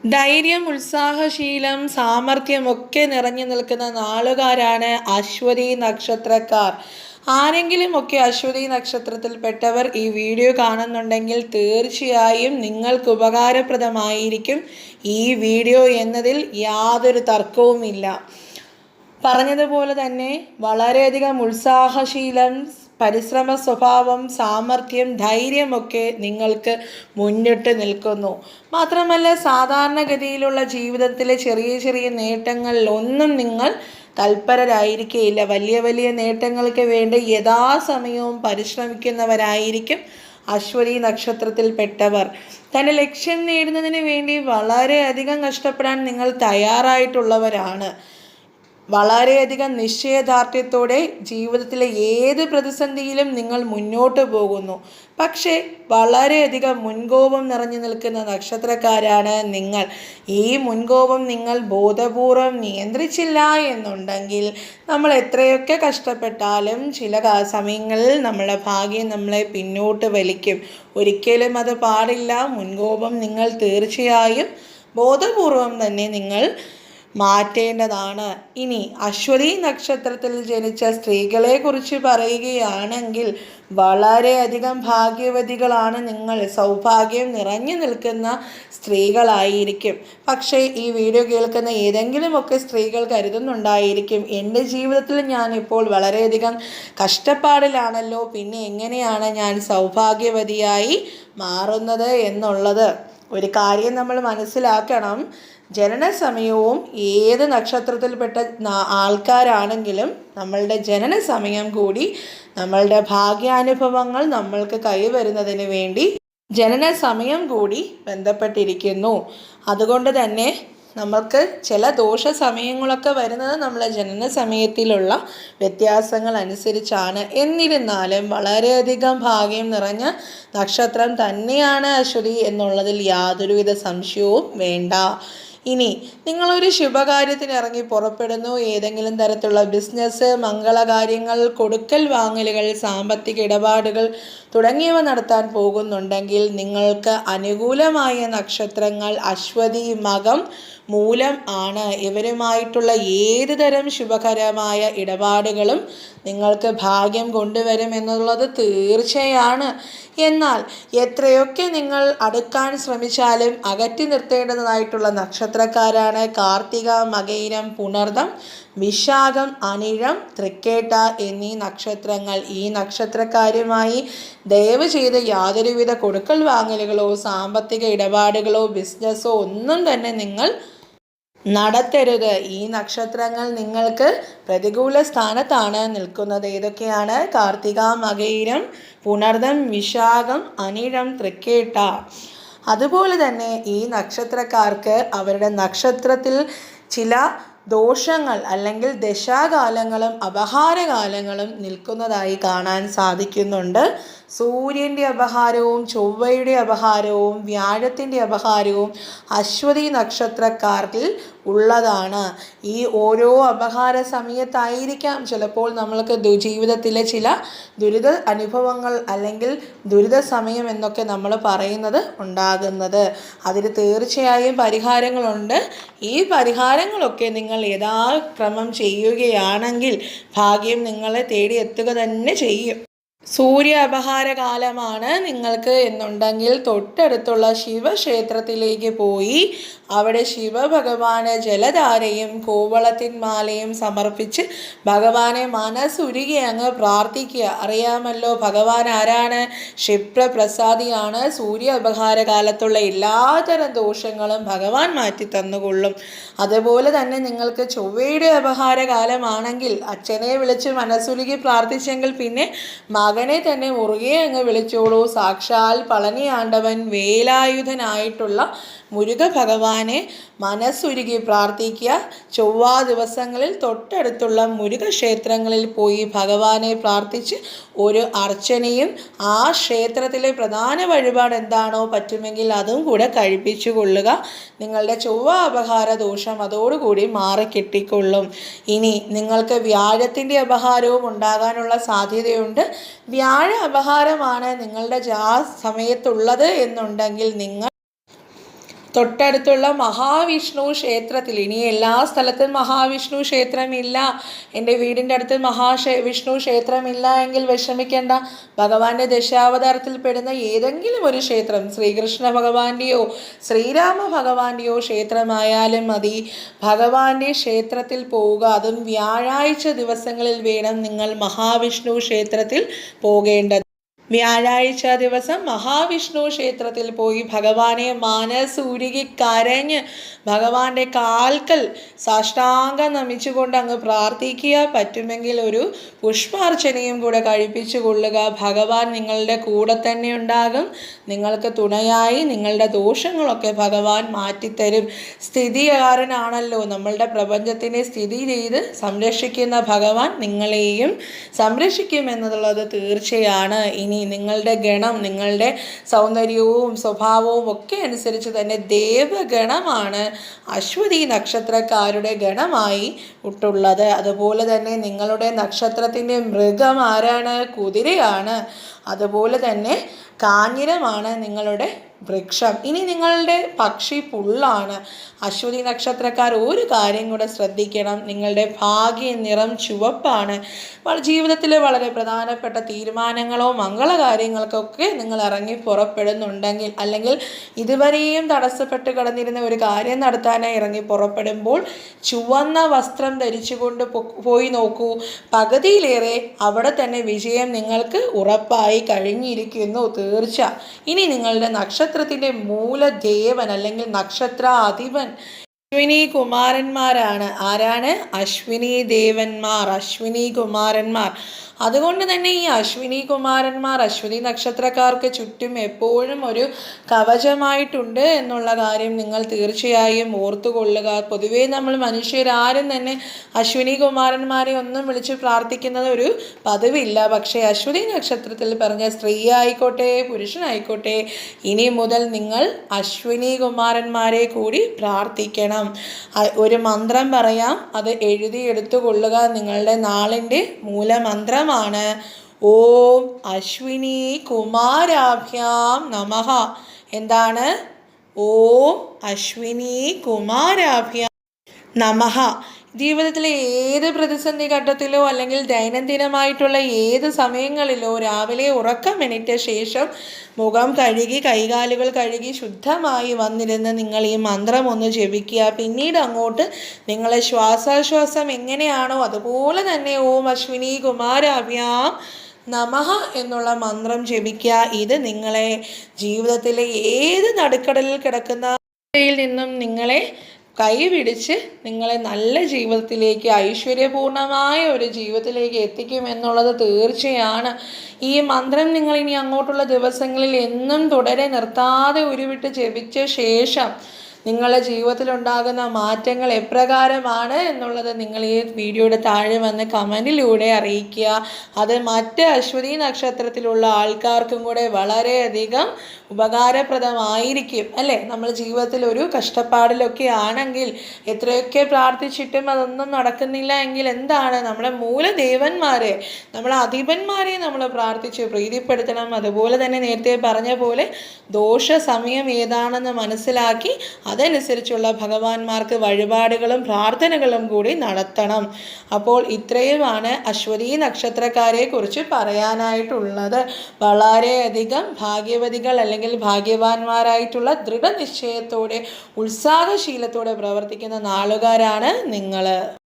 ധൈര്യം, ഉത്സാഹശീലം, സാമർഥ്യമൊക്കെ നിറഞ്ഞു നിൽക്കുന്ന നാളുകാരാണ് അശ്വതി നക്ഷത്രക്കാർ. ആരെങ്കിലും ഒക്കെ അശ്വതി നക്ഷത്രത്തിൽപ്പെട്ടവർ ഈ വീഡിയോ കാണുന്നുണ്ടെങ്കിൽ തീർച്ചയായും നിങ്ങൾക്ക് ഉപകാരപ്രദമായിരിക്കും ഈ വീഡിയോ എന്നതിൽ യാതൊരു തർക്കവുമില്ല. പറഞ്ഞതുപോലെ തന്നെ വളരെയധികം ഉത്സാഹശീലം, പരിശ്രമ സ്വഭാവം, സാമർഥ്യം, ധൈര്യമൊക്കെ നിങ്ങൾക്ക് മുന്നിട്ട് നിൽക്കുന്നു. മാത്രമല്ല സാധാരണഗതിയിലുള്ള ജീവിതത്തിലെ ചെറിയ ചെറിയ നേട്ടങ്ങളിൽ ഒന്നും നിങ്ങൾ തൽപരരായിരിക്കുകയില്ല. വലിയ വലിയ നേട്ടങ്ങൾക്ക് വേണ്ടി യഥാസമയവും പരിശ്രമിക്കുന്നവരായിരിക്കും അശ്വതി നക്ഷത്രത്തിൽപ്പെട്ടവർ. തൻ്റെ ലക്ഷ്യം നേടുന്നതിന് വേണ്ടി വളരെയധികം കഷ്ടപ്പെടാൻ നിങ്ങൾ തയ്യാറായിട്ടുള്ളവരാണ്. വളരെയധികം നിശ്ചയദാർഢ്യത്തോടെ ജീവിതത്തിലെ ഏത് പ്രതിസന്ധിയിലും നിങ്ങൾ മുന്നോട്ട് പോകുന്നു. പക്ഷേ വളരെയധികം മുൻകോപം നിറഞ്ഞു നിൽക്കുന്ന നക്ഷത്രക്കാരാണ് നിങ്ങൾ. ഈ മുൻകോപം നിങ്ങൾ ബോധപൂർവം നിയന്ത്രിച്ചില്ല എന്നുണ്ടെങ്കിൽ നമ്മൾ എത്രയൊക്കെ കഷ്ടപ്പെട്ടാലും ചില സമയങ്ങളിൽ നമ്മളെ ഭാഗ്യം നമ്മളെ പിന്നോട്ട് വലിക്കും. ഒരിക്കലും അത് പാടില്ല. മുൻകോപം നിങ്ങൾ തീർച്ചയായും ബോധപൂർവം തന്നെ നിങ്ങൾ മാറ്റേണ്ടതാണ്. ഇനി അശ്വതി നക്ഷത്രത്തിൽ ജനിച്ച സ്ത്രീകളെ കുറിച്ച് പറയുകയാണെങ്കിൽ വളരെയധികം ഭാഗ്യവതികളാണ് നിങ്ങൾ. സൗഭാഗ്യം നിറഞ്ഞു നിൽക്കുന്ന സ്ത്രീകളായിരിക്കും. പക്ഷേ ഈ വീഡിയോ കേൾക്കുന്ന ഏതെങ്കിലുമൊക്കെ സ്ത്രീകൾ കരുതുന്നുണ്ടായിരിക്കും, എൻ്റെ ജീവിതത്തിൽ ഞാൻ ഇപ്പോൾ വളരെയധികം കഷ്ടപ്പാടിലാണല്ലോ, പിന്നെ എങ്ങനെയാണ് ഞാൻ സൗഭാഗ്യവതിയായി മാറുന്നത് എന്നുള്ളത്. ഒരു കാര്യം നമ്മൾ മനസ്സിലാക്കണം. ജനന സമയവും ഏത് നക്ഷത്രത്തിൽപ്പെട്ട ആൾക്കാരാണെങ്കിലും നമ്മളുടെ ജനന സമയം കൂടി നമ്മളുടെ ഭാഗ്യാനുഭവങ്ങൾ നമ്മൾക്ക് കൈവരുന്നതിന് വേണ്ടി ജനന സമയം കൂടി ബന്ധപ്പെട്ടിരിക്കുന്നു. അതുകൊണ്ട് തന്നെ നമ്മൾക്ക് ചില ദോഷ സമയങ്ങളൊക്കെ വരുന്നത് നമ്മളെ ജനന സമയത്തിലുള്ള വ്യത്യാസങ്ങൾ അനുസരിച്ചാണ്. എന്നിരുന്നാലും വളരെയധികം ഭാഗ്യം നിറഞ്ഞ നക്ഷത്രം തന്നെയാണ് അശ്വതി എന്നുള്ളതിൽ യാതൊരുവിധ സംശയവും വേണ്ട. ഇനി നിങ്ങളൊരു ശുഭകാര്യത്തിന് ഇറങ്ങി പുറപ്പെടുന്നു. ഏതെങ്കിലും തരത്തിലുള്ള ബിസിനസ്, മംഗളകാര്യങ്ങൾ, കൊടുക്കൽ വാങ്ങലുകൾ, സാമ്പത്തിക ഇടപാടുകൾ തുടങ്ങിയവ നടത്താൻ പോകുന്നുണ്ടെങ്കിൽ നിങ്ങൾക്ക് അനുകൂലമായ നക്ഷത്രങ്ങൾ അശ്വതി, മകം, മൂലം ആണ്. ഇവരുമായിട്ടുള്ള ഏത് തരം ശുഭകരമായ ഇടപാടുകളും നിങ്ങൾക്ക് ഭാഗ്യം കൊണ്ടുവരും എന്നുള്ളത് തീർച്ചയാണ്. എന്നാൽ എത്രയൊക്കെ നിങ്ങൾ അടുക്കാൻ ശ്രമിച്ചാലും അകറ്റി നിർത്തേണ്ടതായിട്ടുള്ള നക്ഷത്രക്കാരാണ് കാർത്തിക, മകയിരം, പുണർദം, വിശാഖം, അനിഴം, തൃക്കേട്ട എന്നീ നക്ഷത്രങ്ങൾ. ഈ നക്ഷത്രക്കാരുമായി ദയവ് ചെയ്ത് യാതൊരുവിധ കൊടുക്കൽ വാങ്ങലുകളോ സാമ്പത്തിക ഇടപാടുകളോ ബിസിനസ്സോ ഒന്നും തന്നെ നിങ്ങൾ നടത്തരുത്. ഈ നക്ഷത്രങ്ങൾ നിങ്ങൾക്ക് പ്രതികൂല സ്ഥാനത്താണ് നിൽക്കുന്നത്. ഏതൊക്കെയാണ്? കാർത്തിക, മകയിരം, പുണർദം, വിശാഖം, അനിഴം, തൃക്കേട്ട. അതുപോലെ തന്നെ ഈ നക്ഷത്രക്കാർക്ക് അവരുടെ നക്ഷത്രത്തിൽ ചില ദോഷങ്ങൾ അല്ലെങ്കിൽ ദശാകാലങ്ങളും അപഹാരകാലങ്ങളും നിൽക്കുന്നതായി കാണാൻ സാധിക്കുന്നുണ്ട്. സൂര്യൻ്റെ അപഹാരവും ചൊവ്വയുടെ അപഹാരവും വ്യാഴത്തിൻ്റെ അപഹാരവും അശ്വതി നക്ഷത്രക്കാരിൽ ഉള്ളതാണ്. ഈ ഓരോ അപഹാര സമയത്തായിരിക്കാം ചിലപ്പോൾ നമ്മൾക്ക് ജീവിതത്തിലെ ചില ദുരിത അനുഭവങ്ങൾ അല്ലെങ്കിൽ ദുരിത സമയം എന്നൊക്കെ നമ്മൾ പറയുന്നത് ഉണ്ടാകുന്നത്. അതിന് തീർച്ചയായും പരിഹാരങ്ങളുണ്ട്. ഈ പരിഹാരങ്ങളൊക്കെ നിങ്ങൾ യഥാക്രമം ചെയ്യുകയാണെങ്കിൽ ഭാഗ്യം നിങ്ങളെ തേടിയെത്തുക തന്നെ ചെയ്യും. സൂര്യ അപഹാരകാലമാണ് നിങ്ങൾക്ക് എന്നുണ്ടെങ്കിൽ തൊട്ടടുത്തുള്ള ശിവക്ഷേത്രത്തിലേക്ക് പോയി അവിടെ ശിവഭഗവാന് ജലധാരയും കൂവളത്തിൻ മാലയും സമർപ്പിച്ച് ഭഗവാനെ മനസ്സുരുകി അങ്ങ് പ്രാർത്ഥിക്കുക. അറിയാമല്ലോ ഭഗവാൻ ആരാണ്? ക്ഷിപ്രപ്രസാദിയാണ്. സൂര്യ അപഹാരകാലത്തുള്ള എല്ലാതരം ദോഷങ്ങളും ഭഗവാൻ മാറ്റി തന്നുകൊള്ളും. അതുപോലെ തന്നെ നിങ്ങൾക്ക് ചൊവ്വയുടെ അപഹാരകാലമാണെങ്കിൽ അച്ഛനെ വിളിച്ച് മനസ്സുരുകി പ്രാർത്ഥിച്ചെങ്കിൽ പിന്നെ മകനെ തന്നെ മുറുകെ അങ്ങ് വിളിച്ചോളൂ. സാക്ഷാൽ പളനി ആണ്ടവൻ വേലായുധനായിട്ടുള്ള മുരുക ഭഗവാനെ മനസ്സുരുകി പ്രാർത്ഥിക്കുക. ചൊവ്വ ദിവസങ്ങളിൽ തൊട്ടടുത്തുള്ള മുരുക ക്ഷേത്രങ്ങളിൽ പോയി ഭഗവാനെ പ്രാർത്ഥിച്ച് ഒരു അർച്ചനയും ആ ക്ഷേത്രത്തിലെ പ്രധാന വഴിപാട് എന്താണോ പറ്റുമെങ്കിൽ അതും കൂടെ കഴിപ്പിച്ചു കൊള്ളുക. നിങ്ങളുടെ ചൊവ്വ അപഹാര ദോഷം അതോടുകൂടി മാറിക്കിട്ടിക്കൊള്ളും. ഇനി നിങ്ങൾക്ക് വ്യാഴത്തിൻ്റെ അപഹാരവും ഉണ്ടാകാനുള്ള സാധ്യതയുണ്ട്. വ്യാഴ അപഹാരമാണ് നിങ്ങളുടെ സമയത്തുള്ളത് എന്നുണ്ടെങ്കിൽ നിങ്ങൾ തൊട്ടടുത്തുള്ള മഹാവിഷ്ണു ക്ഷേത്രത്തിൽ, ഇനി എല്ലാ സ്ഥലത്തും മഹാവിഷ്ണു ക്ഷേത്രമില്ല, എൻ്റെ വീടിൻ്റെ അടുത്ത് വിഷ്ണു ക്ഷേത്രമില്ല എങ്കിൽ വിഷമിക്കേണ്ട. ഭഗവാന്റെ ദശാവതാരത്തിൽ പെടുന്ന ഏതെങ്കിലും ഒരു ക്ഷേത്രം, ശ്രീകൃഷ്ണ ഭഗവാന്റെയോ ശ്രീരാമ ഭഗവാന്റെയോ ക്ഷേത്രമായാലും മതി. ഭഗവാന്റെ ക്ഷേത്രത്തിൽ പോവുക. അതും വ്യാഴാഴ്ച ദിവസങ്ങളിൽ വേണം നിങ്ങൾ മഹാവിഷ്ണു ക്ഷേത്രത്തിൽ പോകേണ്ടത്. വ്യാഴാഴ്ച ദിവസം മഹാവിഷ്ണു ക്ഷേത്രത്തിൽ പോയി ഭഗവാനെ മനസ്സുരുകി കരഞ്ഞ് ഭഗവാന്റെ കാൽക്കൽ സാഷ്ടാംഗം നമിച്ചുകൊണ്ട് അങ്ങ് പ്രാർത്ഥിക്കുക. പറ്റുമെങ്കിൽ ഒരു പുഷ്പാർച്ചനയും കൂടെ കഴിപ്പിച്ചു കൊള്ളുക. ഭഗവാൻ നിങ്ങളുടെ കൂടെ തന്നെ ഉണ്ടാകും, നിങ്ങൾക്ക് തുണയായി. നിങ്ങളുടെ ദോഷങ്ങളൊക്കെ ഭഗവാൻ മാറ്റിത്തരും. സ്ഥിതികാരനാണല്ലോ, നമ്മളുടെ പ്രപഞ്ചത്തിനെ സ്ഥിതി ചെയ്ത് സംരക്ഷിക്കുന്ന ഭഗവാൻ നിങ്ങളെയും സംരക്ഷിക്കുമെന്നുള്ളത് തീർച്ചയാണ്. ഇനി നിങ്ങളുടെ ഗണം, നിങ്ങളുടെ സൗന്ദര്യവും സ്വഭാവവും ഒക്കെ അനുസരിച്ച് തന്നെ ദേവഗണമാണ് അശ്വതി നക്ഷത്രക്കാരുടെ ഗണമായി ഉട്ടുള്ളത്. അതുപോലെ തന്നെ നിങ്ങളുടെ നക്ഷത്രത്തിൻ്റെ മൃഗം ആരാണ്? കുതിരയാണ്. അതുപോലെ തന്നെ കാഞ്ഞിരമാണ് നിങ്ങളുടെ വൃക്ഷം. ഇനി നിങ്ങളുടെ പക്ഷി പുള്ളാണ്. അശ്വതി നക്ഷത്രക്കാർ ഒരു കാര്യം കൂടെ ശ്രദ്ധിക്കണം, നിങ്ങളുടെ ഭാഗ്യ നിറം ചുവപ്പാണ്. ജീവിതത്തിലെ വളരെ പ്രധാനപ്പെട്ട തീരുമാനങ്ങളോ മംഗളകാര്യങ്ങൾക്കൊക്കെ നിങ്ങൾ ഇറങ്ങി പുറപ്പെടുന്നുണ്ടെങ്കിൽ, അല്ലെങ്കിൽ ഇതുവരെയും തടസ്സപ്പെട്ട് കിടന്നിരുന്ന ഒരു കാര്യം നടത്താനായി ഇറങ്ങി പുറപ്പെടുമ്പോൾ ചുവന്ന വസ്ത്രം ധരിച്ചുകൊണ്ട് പോയി നോക്കൂ. പകുതിയിലേറെ അവിടെ തന്നെ വിജയം നിങ്ങൾക്ക് ഉറപ്പായി കഴിഞ്ഞിരിക്കുന്നു, തീർച്ച. ഇനി നിങ്ങളുടെ നക്ഷത്രത്തിൻ്റെ മൂലദേവൻ അല്ലെങ്കിൽ നക്ഷത്ര അധിപൻ അശ്വിനി കുമാരന്മാരാണ്. ആരാണ്? അശ്വിനി ദേവന്മാർ, അശ്വിനി കുമാരന്മാർ. അതുകൊണ്ട് തന്നെ ഈ അശ്വിനി കുമാരന്മാർ അശ്വതി നക്ഷത്രക്കാർക്ക് ചുറ്റും എപ്പോഴും ഒരു കവചമായിട്ടുണ്ട് എന്നുള്ള കാര്യം നിങ്ങൾ തീർച്ചയായും ഓർത്തുകൊള്ളുക. പൊതുവേ നമ്മൾ മനുഷ്യരാരും തന്നെ അശ്വിനി കുമാരന്മാരെ ഒന്നും വിളിച്ച് പ്രാർത്ഥിക്കുന്നത് ഒരു പതിവില്ല. പക്ഷേ അശ്വതി നക്ഷത്രത്തിൽ പറഞ്ഞ സ്ത്രീ ആയിക്കോട്ടെ പുരുഷനായിക്കോട്ടെ, ഇനി മുതൽ നിങ്ങൾ അശ്വിനി കുമാരന്മാരെ കൂടി പ്രാർത്ഥിക്കണം. ഒരു മന്ത്രം പറയാം, അത് എഴുതിയെടുത്തുകൊള്ളുക. നിങ്ങളുടെ നാളിൻ്റെ മൂലമന്ത്രമാണ് ഓം അശ്വിനി കുമാരാഭ്യാം നമഃ. എന്താണ്? ഓം അശ്വിനി കുമാരാഭ്യാം നമഃ. ജീവിതത്തിലെ ഏത് പ്രതിസന്ധി ഘട്ടത്തിലോ അല്ലെങ്കിൽ ദൈനംദിനമായിട്ടുള്ള ഏത് സമയങ്ങളിലോ രാവിലെ ഉറക്കമെണീറ്റ ശേഷം മുഖം കഴുകി കൈകാലുകൾ കഴുകി ശുദ്ധമായി വന്നിരുന്ന് നിങ്ങൾ ഈ മന്ത്രം ഒന്ന് ജപിക്കുക. പിന്നീട് അങ്ങോട്ട് നിങ്ങളെ ശ്വാസോച്ഛ്വാസം എങ്ങനെയാണോ അതുപോലെ തന്നെ ഓം അശ്വിനി കുമാരാഭ്യാം നമഃ എന്നുള്ള മന്ത്രം ജപിക്കുക. ഇത് നിങ്ങളെ ജീവിതത്തിലെ ഏത് നടുക്കടലിൽ കിടക്കുന്ന നിന്നും നിങ്ങളെ കൈപിടിച്ച് നിങ്ങളെ നല്ല ജീവിതത്തിലേക്ക്, ഐശ്വര്യപൂർണമായ ഒരു ജീവിതത്തിലേക്ക് എത്തിക്കുമെന്നുള്ളത് തീർച്ചയാണ്. ഈ മന്ത്രം നിങ്ങൾ ഇനി അങ്ങോട്ടുള്ള ദിവസങ്ങളിൽ എന്നും തുടരെ നിർത്താതെ ഉരുവിട്ട് ജപിച്ച ശേഷം നിങ്ങളുടെ ജീവിതത്തിലുണ്ടാകുന്ന മാറ്റങ്ങൾ എപ്രകാരമാണ് എന്നുള്ളത് നിങ്ങൾ ഈ വീഡിയോയുടെ താഴെ വന്ന് കമൻറ്റിലൂടെ അറിയിക്കുക. അത് മറ്റ് അശ്വതി നക്ഷത്രത്തിലുള്ള ആൾക്കാർക്കും കൂടെ വളരെയധികം ഉപകാരപ്രദമായിരിക്കും അല്ലേ. നമ്മൾ ജീവിതത്തിൽ ഒരു കഷ്ടപ്പാടിലൊക്കെ ആണെങ്കിൽ, എത്രയൊക്കെ പ്രാർത്ഥിച്ചിട്ടും അതൊന്നും നടക്കുന്നില്ല എങ്കിൽ എന്താണ്, നമ്മുടെ മൂലദേവന്മാരെ, നമ്മളെ അധിപന്മാരെ നമ്മൾ പ്രാർത്ഥിച്ച് പ്രീതിപ്പെടുത്തണം. അതുപോലെ തന്നെ നേരത്തെ പറഞ്ഞ പോലെ ദോഷ സമയം ഏതാണെന്ന് മനസ്സിലാക്കി അതനുസരിച്ചുള്ള ഭഗവാന്മാർക്ക് വഴിപാടുകളും പ്രാർത്ഥനകളും കൂടി നടത്തണം. അപ്പോൾ ഇത്രയുമാണ് അശ്വതി നക്ഷത്രക്കാരെ കുറിച്ച് പറയാനായിട്ടുള്ളത്. വളരെയധികം ഭാഗ്യവതികൾ അല്ലെങ്കിൽ ഭാഗ്യവാന്മാരായിട്ടുള്ള ദൃഢനിശ്ചയത്തോടെ ഉത്സാഹശീലത്തോടെ പ്രവർത്തിക്കുന്ന നാളുകാരാണ് നിങ്ങൾ.